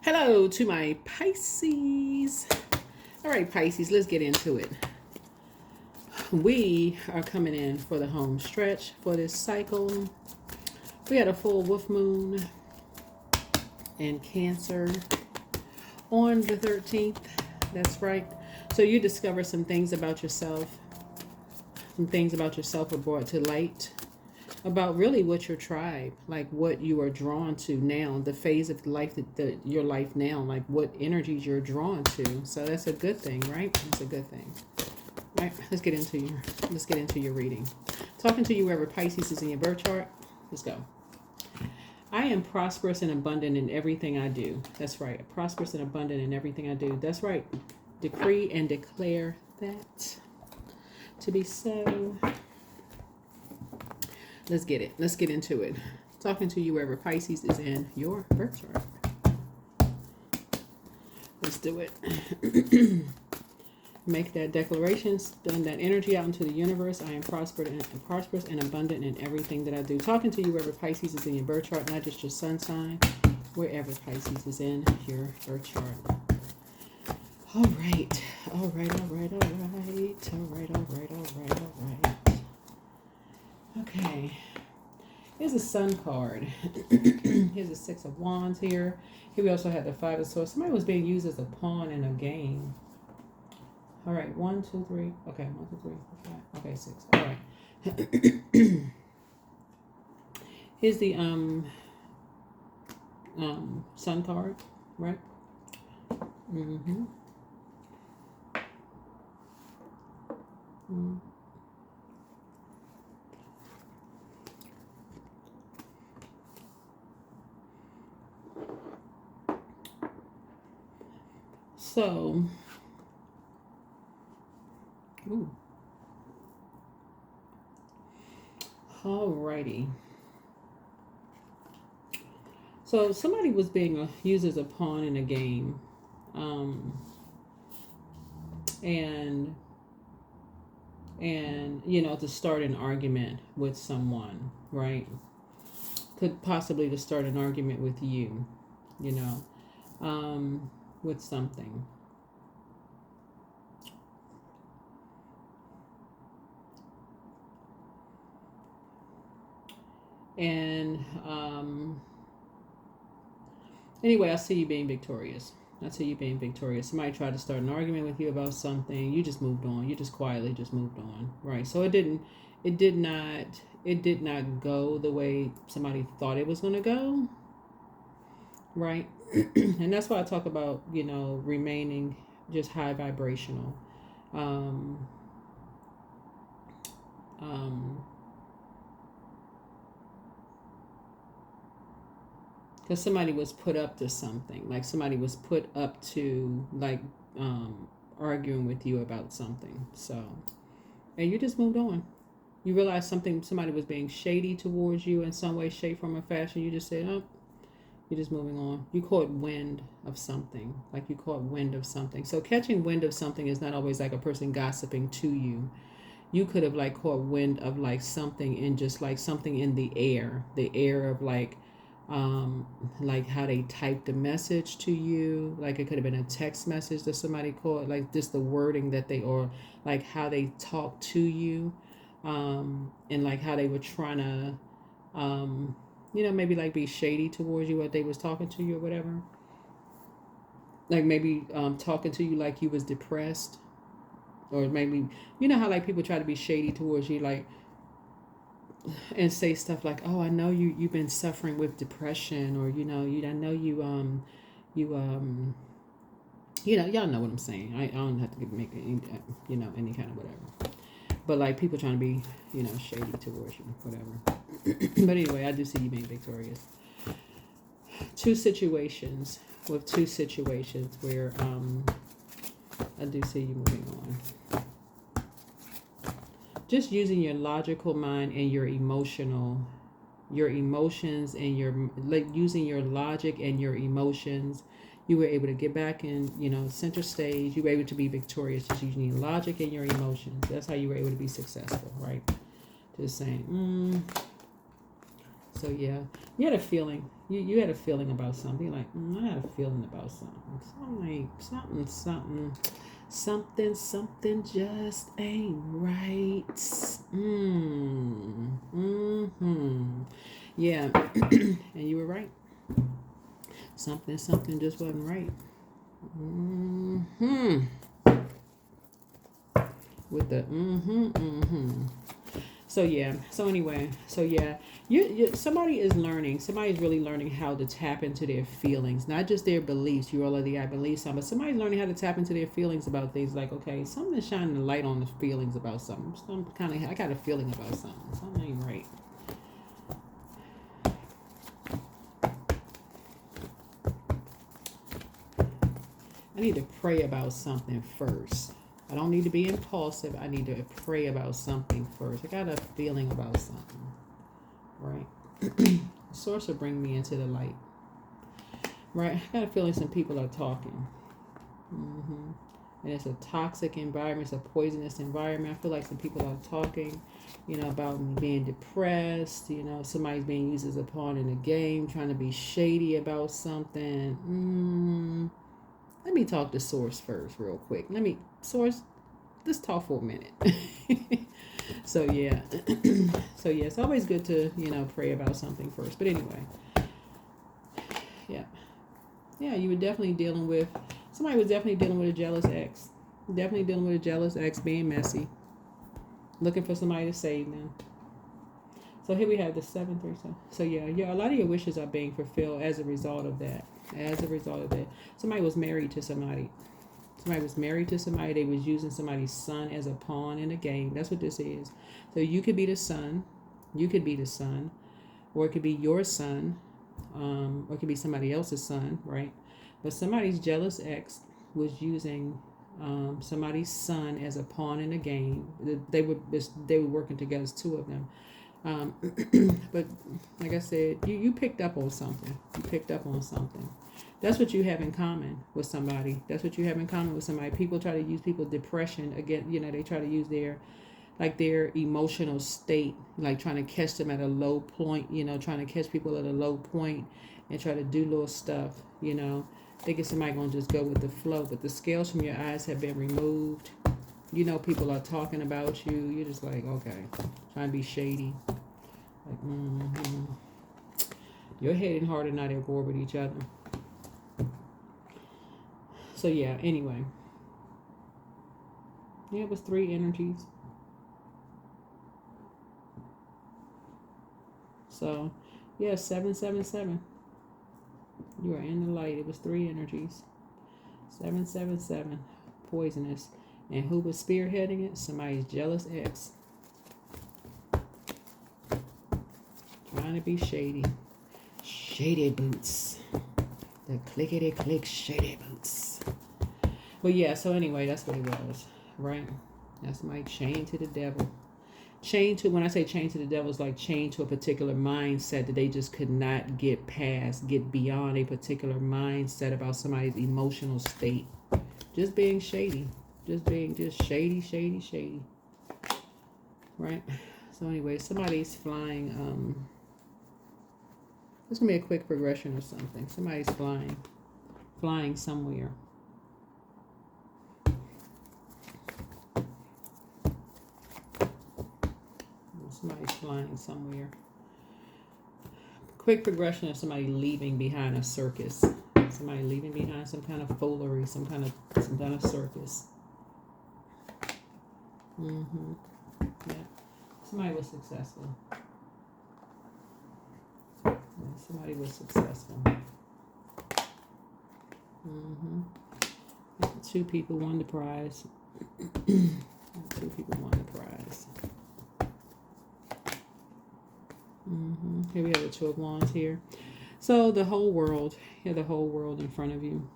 Hello to my Pisces. All right, Pisces, let's get into it. We are coming in for the home stretch for this cycle. We had a full wolf moon in Cancer on the 13th. That's right. So you discover some things about yourself. Some things about yourself are brought to light. About really what your tribe, like what you are drawn to now, the phase of life your life now, like what energies you're drawn to. So that's a good thing, right? That's a good thing. All right, let's get into your reading. Talking to you wherever Pisces is in your birth chart. Let's go. I am prosperous and abundant in everything I do. That's right. Prosperous and abundant in everything I do. That's right. Decree and declare that to be so. Let's get it. Let's get into it. Talking to you wherever Pisces is in your birth chart. Let's do it. Make that declaration. Send that energy out into the universe. I am prosperous and abundant in everything that I do. Talking to you wherever Pisces is in your birth chart, not just your sun sign, wherever Pisces is in your birth chart. All right. All right. All right. All right. All right. All right. All right. All right. Okay, here's a Sun card. Here's a Six of Wands here. Here we also have the Five of Swords. Somebody was being used as a pawn in a game. All right, 1, 2, 3. Okay, 1, 2, 3, 4, 5. Okay, 6. All right. Here's the Sun card, right? Mm-hmm. Mm. So, alrighty. So somebody was being used as a pawn in a game, and you know, to start an argument with someone, right? Could possibly to start an argument with you, you know, with something. And anyway, I see you being victorious. I see you being victorious. Somebody tried to start an argument with you about something. You just moved on. You just quietly just moved on, right? So it did not go the way somebody thought it was going to go, right? And that's why I talk about, you know, remaining just high vibrational. Because somebody was put up to something, like somebody was put up to like arguing with you about something. So, and you just moved on. You realized somebody was being shady towards you in some way, shape, form, or fashion. You just said, oh, you're just moving on. You caught wind of something, like you caught wind of something. So catching wind of something is not always like a person gossiping to you. You could have like caught wind of like something in just like something in the air of like how they typed a message to you. Like it could have been a text message that somebody caught, like just the wording that they, or like how they talked to you, and like how they were trying to, you know, maybe like be shady towards you, what they was talking to you or whatever. Like maybe talking to you like you was depressed, or maybe, you know how like people try to be shady towards you, like, and say stuff like, oh, I know you've been suffering with depression, or you know, I know you you know, y'all know what I'm saying. I don't have to make any, you know, any kind of whatever, but like people trying to be, you know, shady towards you, whatever. But anyway, I do see you being victorious. Two situations where I do see you moving on. Just using your logical mind and your emotions and your, like, using your logic and your emotions, you were able to get back in, you know, center stage. You were able to be victorious just using your logic and your emotions. That's how you were able to be successful, right? Just saying, So yeah, you had a feeling. You had a feeling about something. You're like, I had a feeling about something. Something just ain't right. Yeah, and you were right. Something just wasn't right. With the So yeah. So anyway. So yeah. Somebody is learning. Somebody's really learning how to tap into their feelings, not just their beliefs. You already I believe something, but somebody's learning how to tap into their feelings about things. Like, okay, something's shining a light on the feelings about something. I got a feeling about something. Something ain't right. I need to pray about something first. I don't need to be impulsive. I need to pray about something first. I got a feeling about something. Right? The source will bring me into the light. Right? I got a feeling some people are talking. And it's a toxic environment. It's a poisonous environment. I feel like some people are talking, about me being depressed. Somebody's being used as a pawn in a game, trying to be shady about something. Let me talk to source first real quick. Source, let's talk for a minute. So yeah. So yeah, it's always good to, pray about something first. But anyway. Yeah. Yeah, you were definitely somebody was definitely dealing with a jealous ex. Definitely dealing with a jealous ex, being messy. Looking for somebody to save them. So here we have the 7-3. So yeah, a lot of your wishes are being fulfilled as a result of that. Somebody was married to somebody. They was using somebody's son as a pawn in a game. That's what this is. So you could be the son. Or it could be your son. Or it could be somebody else's son, right? But somebody's jealous ex was using somebody's son as a pawn in a game. They were working together, as two of them. But like I said, you picked up on something. That's what you have in common with somebody. People try to use people's depression again. They try to use their emotional state, like trying to catch them at a low point. Trying to catch people at a low point and try to do little stuff. Thinking somebody gonna just go with the flow, but the scales from your eyes have been removed. People are talking about you. You're just like, okay, trying to be shady. Like, Your head and heart are not at war with each other. So yeah, anyway. Yeah, it was 3 energies. So, yeah, 777. You are in the light. It was 3 energies. 777. Poisonous. And who was spearheading it? Somebody's jealous ex. Trying to be shady. Shady boots. The clickety click shady boots. But yeah, so anyway, that's what it was. Right? That's my chain to the devil. When I say chain to the devil, it's like chain to a particular mindset that they just could not get beyond a particular mindset about somebody's emotional state. Just being shady. Just shady. Right? So anyway, somebody's flying. It's going to be a quick progression or something. Somebody's flying somewhere. Somebody's flying somewhere. Quick progression of somebody leaving behind a circus. Somebody leaving behind some kind of foolery, some kind of circus. Yeah. Somebody was successful. Somebody was successful. 2 people won the prize. 2 people won the prize. Here we have the 2 of Wands here. So the whole world, you have the whole world in front of you.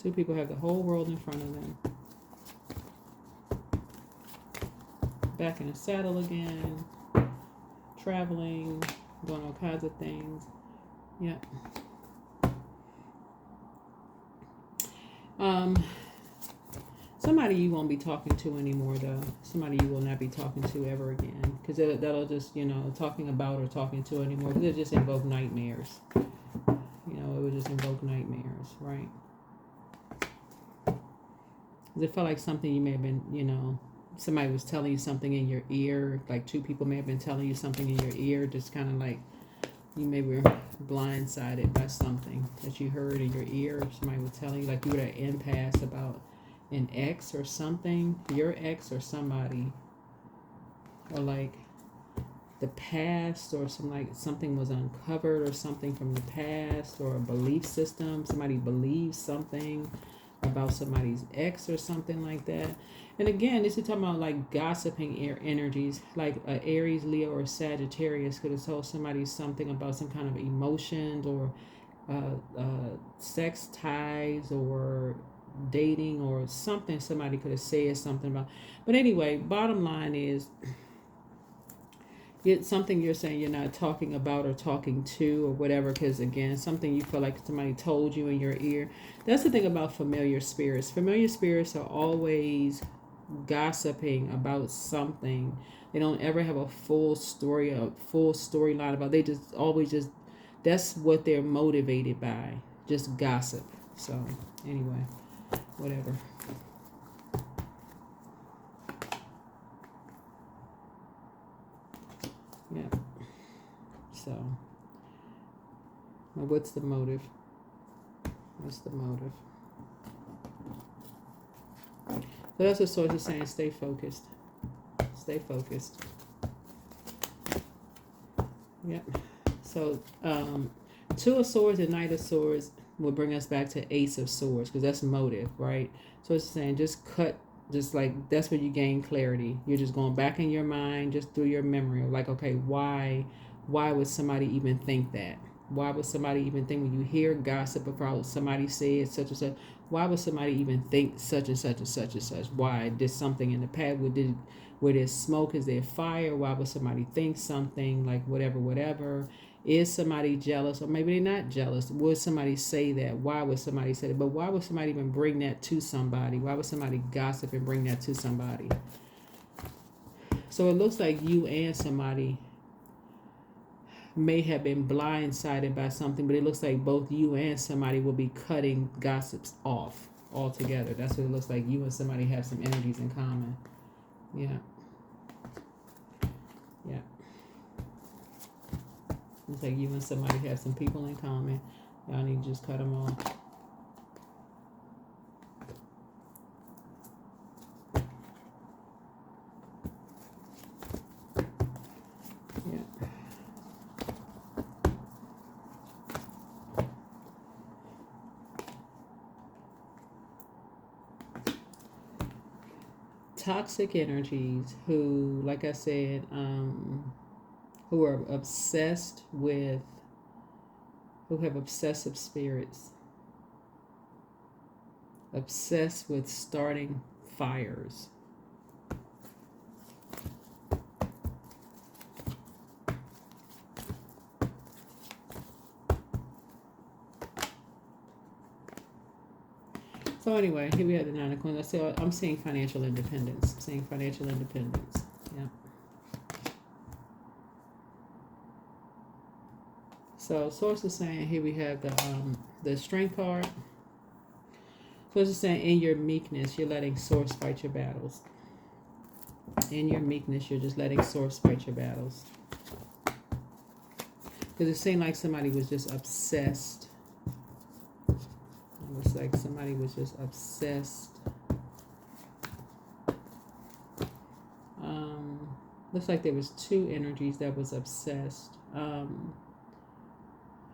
2 people have the whole world in front of them. Back in the saddle again. Traveling, doing all kinds of things. Yeah. Somebody you won't be talking to anymore, though. Somebody you will not be talking to ever again. Because that'll just, talking about or talking to anymore. Because it'll just invoke nightmares. It would just invoke nightmares, right? Because it felt like something you may have been, somebody was telling you something in your ear. Like two people may have been telling you something in your ear. Just kind of like you maybe were blindsided by something that you heard in your ear. Somebody was telling you, like you were at an impasse about an ex or something, your ex or somebody, or like the past, or something was uncovered or something from the past, or a belief system. Somebody believes something about somebody's ex or something like that. And again, this is talking about like gossiping energies, like Aries, Leo, or Sagittarius could have told somebody something about some kind of emotions or sex ties or dating or something. Somebody could have said something about. But anyway, bottom line is, it's something you're saying you're not talking about or talking to or whatever, because again, something you feel like somebody told you in your ear. That's the thing about familiar spirits. Familiar spirits are always gossiping about something. They don't ever have a full story, a full storyline about. They just always just, that's what they're motivated by, just gossip. So anyway, whatever. Yeah. So, well, what's the motive? What's the motive? So that's the source of saying stay focused. Stay focused. Yep. So, Two of Swords and Knight of Swords will bring us back to Ace of Swords, because that's motive, right? So it's saying just cut. Just like that's where you gain clarity. You're just going back in your mind, just through your memory of like, okay, why would somebody even think that? Why would somebody even think, when you hear gossip about somebody said such and such, why would somebody even think such and such and such and such? Why did something in the past? Where there's smoke, is there fire? Why would somebody think something like whatever? Is somebody jealous, or maybe they're not jealous? Would somebody say that? Why would somebody say that? But why would somebody even bring that to somebody? Why would somebody gossip and bring that to somebody? So it looks like you and somebody may have been blindsided by something, but it looks like both you and somebody will be cutting gossips off altogether. That's what it looks like. You and somebody have some energies in common. Yeah. Yeah. It's like you and somebody have some people in common. Y'all need to just cut them off. Yeah. Toxic energies who, like I said, who are obsessed with, who have obsessive spirits, obsessed with starting fires. So anyway, here we have the Nine of Coins. I'm seeing financial independence. I'm seeing financial independence. Yeah. So source is saying, here we have the Strength card. Source is saying, in your meekness, you're letting source fight your battles. In your meekness, you're just letting source fight your battles. Because it seemed like somebody was just obsessed. It looks like somebody was just obsessed. Looks like there was two energies that was obsessed.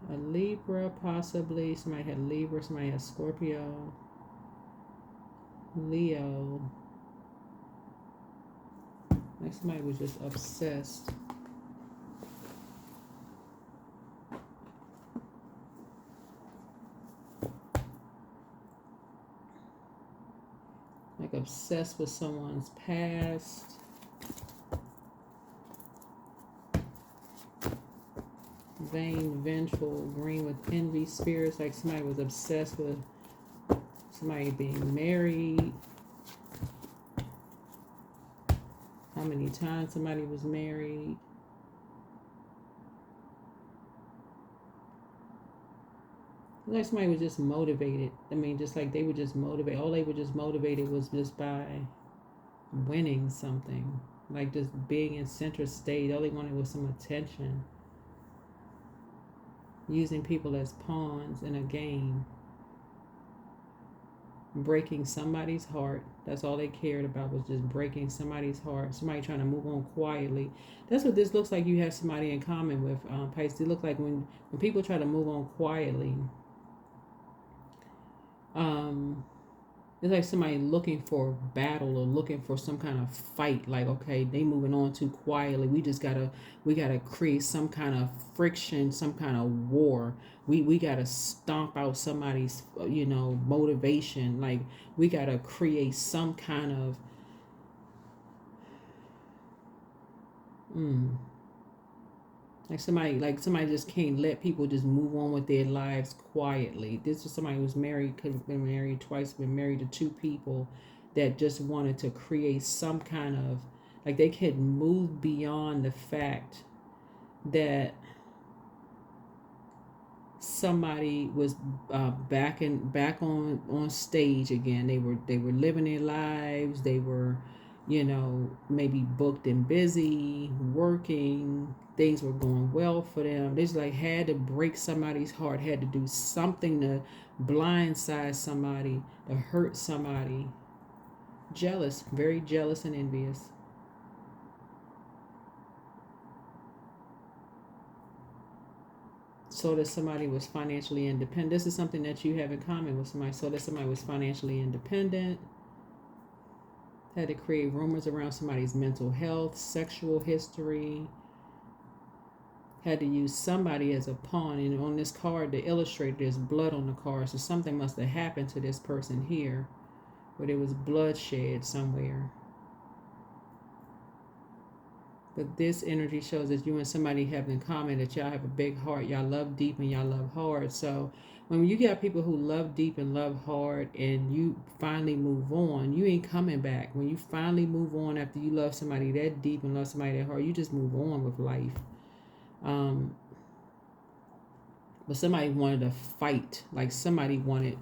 A Libra, possibly. Somebody had Libra, somebody had Scorpio. Leo. Like somebody was just obsessed. Like obsessed with someone's past. Vain, vengeful, green with envy spirits. Like somebody was obsessed with somebody being married. how many times somebody was married. Like somebody was just motivated. I mean, just like they were just motivated. All they were just motivated was just by winning something. Like just being in center stage. All they wanted was some attention. Using people as pawns in a game. Breaking somebody's heart. That's all they cared about, was just breaking somebody's heart. Somebody trying to move on quietly. That's what this looks like. You have somebody in common with Pisces. It looks like when people try to move on quietly, it's like somebody looking for battle or looking for some kind of fight. Like, okay, they moving on too quietly. We gotta create some kind of friction, some kind of war. We gotta stomp out somebody's motivation. Like we gotta create some kind of like somebody just can't let people just move on with their lives quietly. This is somebody who's married, could have been married twice, been married to two people, that just wanted to create some kind of, like, they could move beyond the fact that somebody was back on stage again. They were living their lives. They were, maybe booked and busy, working. Things were going well for them. They just like had to break somebody's heart, had to do something to blindside somebody, to hurt somebody. Jealous, very jealous and envious. So that somebody was financially independent. This is something that you have in common with somebody. So that somebody was financially independent. Had to create rumors around somebody's mental health, sexual history. Had to use somebody as a pawn. And on this card, the illustrator, there's blood on the card. So something must have happened to this person here, where there was bloodshed somewhere. But this energy shows that you and somebody have in common that y'all have a big heart. Y'all love deep and y'all love hard. So when you got people who love deep and love hard and you finally move on, you ain't coming back. When you finally move on after you love somebody that deep and love somebody that hard, you just move on with life. But somebody wanted a fight. Like somebody wanted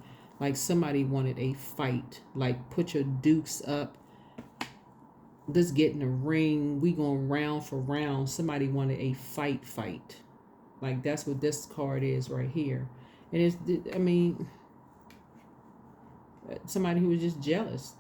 a fight. Like put your dukes up. Let's get in the ring. We going round for round. Somebody wanted a fight. Like that's what this card is right here. And it's, I mean, somebody who was just jealous.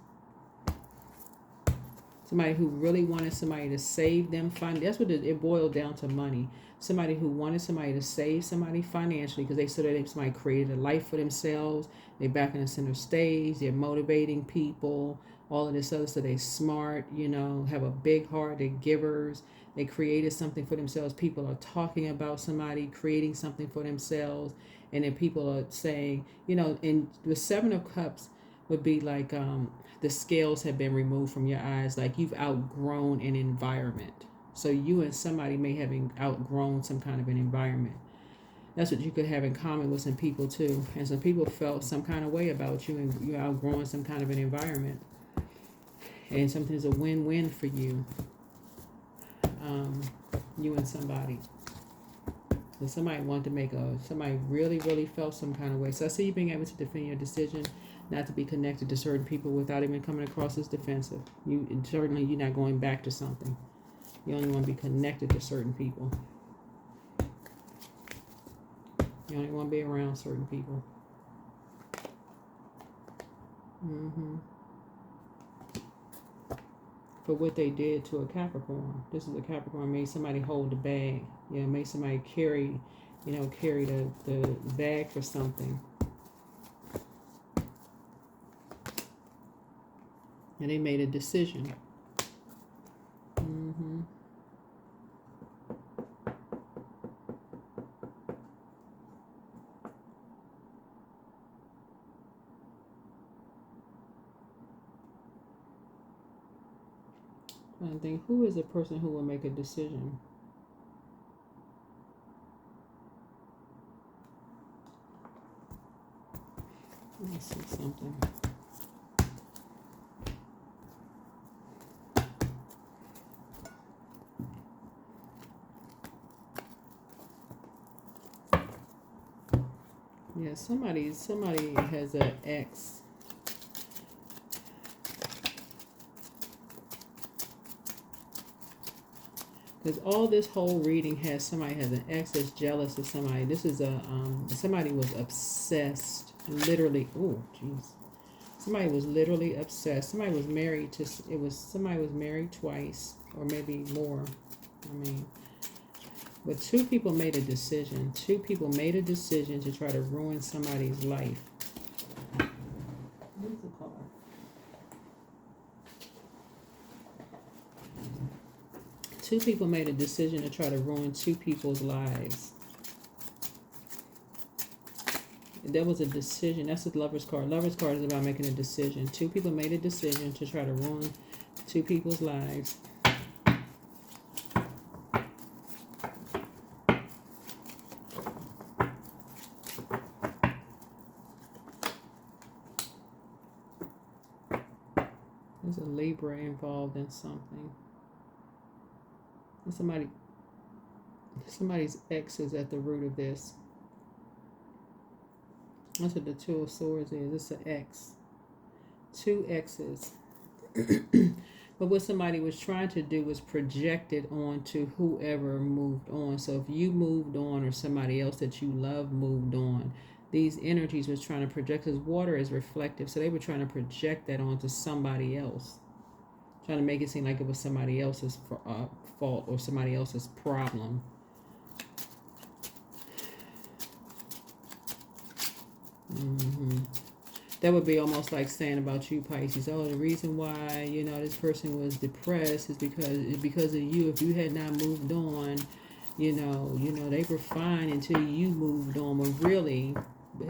Somebody who really wanted somebody to save them. That's what it boiled down to, money. Somebody who wanted somebody to save somebody financially because they saw that somebody created a life for themselves. They're back in the center stage. They're motivating people. All of this other stuff. They're smart, have a big heart. They're givers. They created something for themselves. People are talking about somebody creating something for themselves. And then people are saying, and the Seven of Cups would be like the scales have been removed from your eyes. Like you've outgrown an environment. So you and somebody may have outgrown some kind of an environment. That's what you could have in common with some people too. And some people felt some kind of way about you and you're outgrowing some kind of an environment. And something's a win-win for you. You and somebody. So somebody wanted to somebody really, really felt some kind of way. So I see you being able to defend your decision not to be connected to certain people without even coming across as defensive. Certainly you're not going back to something. You only want to be connected to certain people. You only want to be around certain people. For what they did to a Capricorn. This is a Capricorn, made somebody hold the bag. Made somebody carry the bag for something. And they made a decision. I think, who is a person who will make a decision? Let me see something. Yeah, somebody has an ex. Because all this whole reading has somebody has an ex that's jealous of somebody. This is a somebody was obsessed, literally. Oh, jeez. Somebody was literally obsessed. Somebody was married to. Somebody was married twice or maybe more. I mean, but two people made a decision. Two people made a decision to try to ruin somebody's life. Where's the card? Two people made a decision to try to ruin two people's lives. That was a decision. That's the Lover's card. Lover's card is about making a decision. Two people made a decision to try to ruin two people's lives. There's a Libra involved in something. And somebody's ex is at the root of this. That's what the Two of Swords is. It's an ex. Two exes. But what somebody was trying to do was project it onto whoever moved on. So if you moved on or somebody else that you love moved on, these energies was trying to project, because water is reflective. So they were trying to project that onto somebody else. Trying to make it seem like it was somebody else's fault or somebody else's problem. That would be almost like saying about you, Pisces, oh, the reason why, this person was depressed is because of you. If you had not moved on, they were fine until you moved on. When really,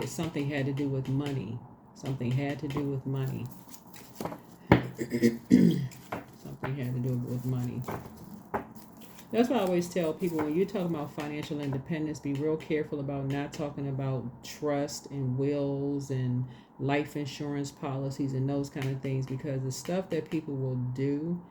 something had to do with money. Something had to do with money. Something had to do with money. That's why I always tell people, when you talk about financial independence, be real careful about not talking about trust and wills and life insurance policies and those kind of things, because the stuff that people will do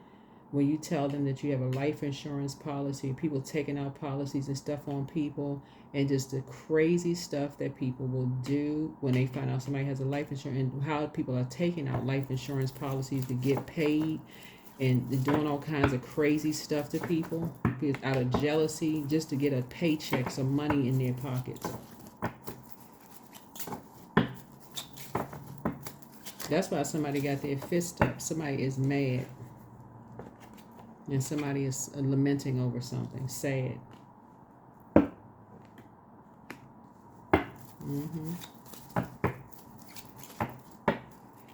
when you tell them that you have a life insurance policy, people taking out policies and stuff on people, and just the crazy stuff that people will do when they find out somebody has a life insurance, and how people are taking out life insurance policies to get paid, and doing all kinds of crazy stuff to people out of jealousy, just to get a paycheck, some money in their pockets. That's why somebody got their fist up. Somebody is mad. And somebody is lamenting over something. Sad.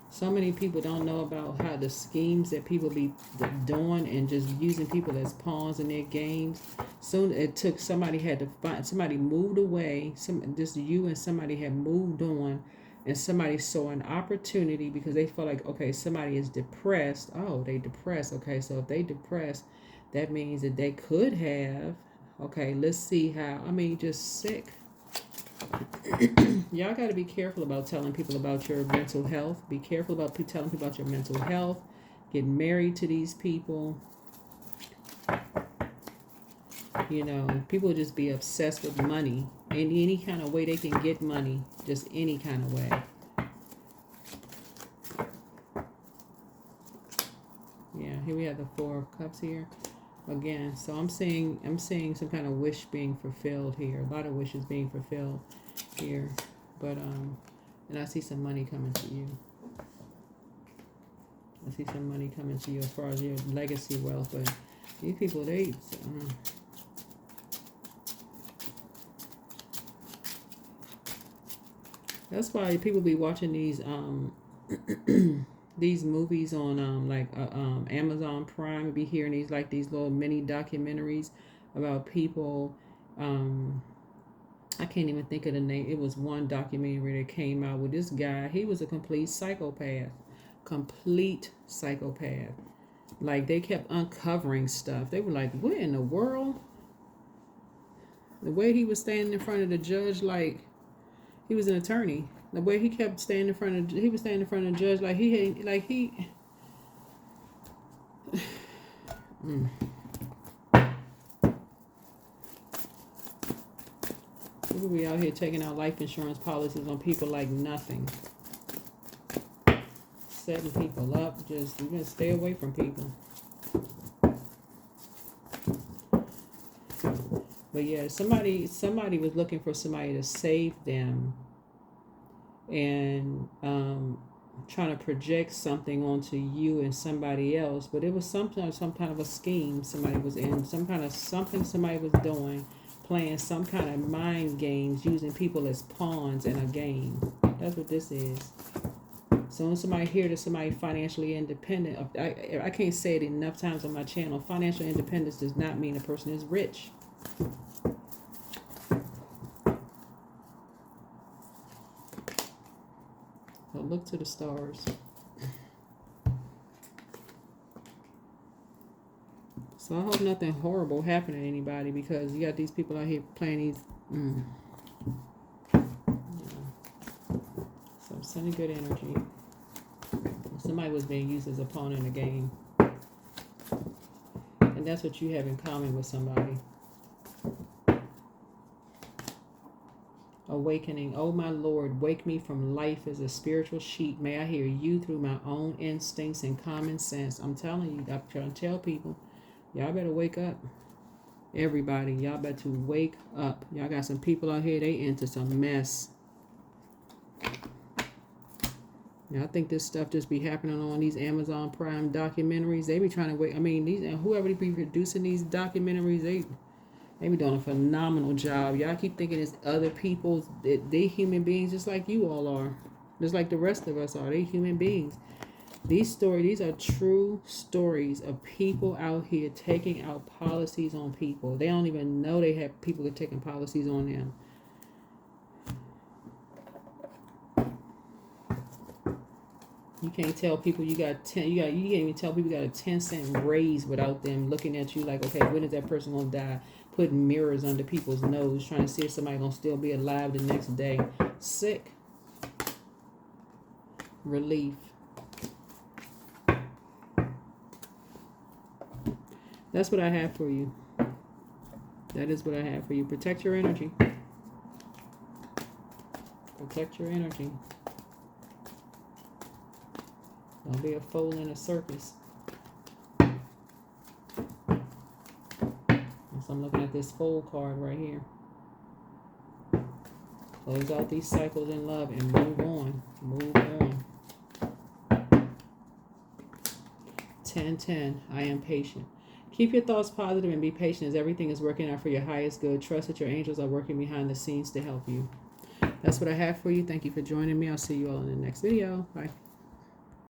So many people don't know about how the schemes that people be doing and just using people as pawns in their games. Soon it took, somebody had to find, somebody moved away, just you and somebody had moved on, and somebody saw an opportunity because they felt like, okay, somebody is depressed. Oh, they depressed. Okay, so if they depressed, that means that they could have, okay, let's see how, just sick. Y'all got to be careful about telling people about your mental health. Be careful about telling people about your mental health. Get married to these people. People just be obsessed with money. In any kind of way they can get money. Just any kind of way. Yeah, here we have the Four of Cups here. Again, so I'm seeing some kind of wish being fulfilled here. A lot of wishes being fulfilled here. But and I see some money coming to you. I see some money coming to you as far as your legacy wealth. But these people, that's why people be watching these these movies on Amazon Prime. Be hearing these little mini documentaries about people. I can't even think of the name. It was one documentary that came out with this guy. He was a complete psychopath. Like, they kept uncovering stuff. They were like, what in the world? The way he was standing in front of the judge, like he was an attorney. The way he kept standing in front of, he was standing in front of the judge like he Where we somebody out here taking out life insurance policies on people like nothing. Setting people up. You're gonna stay away from people. But yeah, somebody was looking for somebody to save them, and trying to project something onto you and somebody else. But it was some kind of a scheme somebody was in, something somebody was doing, playing some kind of mind games, using people as pawns in a game. That's what this is. So when somebody here to somebody financially independent, I can't say it enough times on my channel. Financial independence does not mean a person is rich. So look to the stars. So I hope nothing horrible happened to anybody, because you got these people out here playing these. Yeah. So sending good energy. Somebody was being used as a pawn in the game. And that's what you have in common with somebody. Awakening. Oh my Lord, wake me from life as a spiritual sheep. May I hear you through my own instincts and common sense. I'm telling you, I'm trying to tell people, y'all better wake up. Everybody, y'all better wake up. Y'all got some people out here, they into some mess. Now, I think this stuff just be happening on these Amazon Prime documentaries. They be trying to wait. I mean, whoever be producing these documentaries, they be doing a phenomenal job. Y'all keep thinking it's other people. They human beings just like you all are. Just like the rest of us are. They human beings. These are true stories of people out here taking out policies on people. They don't even know they have people that are taking policies on them. You can't tell people you can't even tell people you got a 10-cent raise without them looking at you like, okay, when is that person gonna die? Putting mirrors under people's nose, trying to see if somebody gonna still be alive the next day. Sick. Relief. That's what I have for you. That is what I have for you. Protect your energy. Protect your energy. Don't be a fool in a circus. So I'm looking at this fool card right here. Close out these cycles in love and move on. Move on. 10-10. I am patient. Keep your thoughts positive and be patient as everything is working out for your highest good. Trust that your angels are working behind the scenes to help you. That's what I have for you. Thank you for joining me. I'll see you all in the next video. Bye.